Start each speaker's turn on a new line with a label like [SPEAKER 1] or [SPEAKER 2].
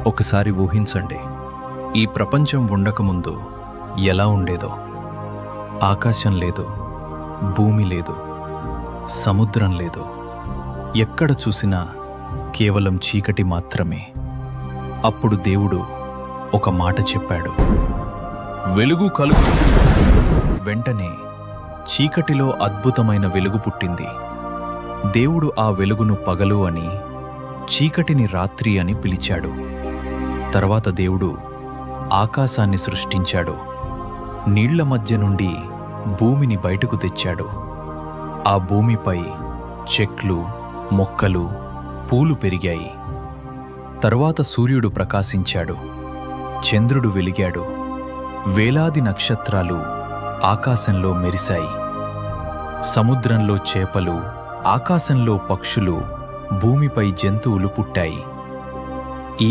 [SPEAKER 1] ఒకసారి ఊహించండి, ఈ ప్రపంచం ఉండకముందు ఎలా ఉండేదో. ఆకాశం లేదు, భూమి లేదు, సముద్రం లేదు, ఎక్కడ చూసినా కేవలం చీకటి మాత్రమే. అప్పుడు దేవుడు ఒక మాట చెప్పాడు, వెలుగు కలుగు. వెంటనే చీకటిలో అద్భుతమైన వెలుగు పుట్టింది. దేవుడు ఆ వెలుగును పగలు అని, చీకటిని రాత్రి అని పిలిచాడు. తర్వాత దేవుడు ఆకాశాన్ని సృష్టించాడు. నీళ్ల మధ్య నుండి భూమిని బయటకు తెచ్చాడు. ఆ భూమిపై చెట్లు, మొక్కలు, పూలు పెరిగాయి. తరువాత సూర్యుడు ప్రకాశించాడు, చంద్రుడు వెలిగాడు, వేలాది నక్షత్రాలు ఆకాశంలో మెరిశాయి. సముద్రంలో చేపలు, ఆకాశంలో పక్షులు, భూమిపై జంతువులు పుట్టాయి. ఈ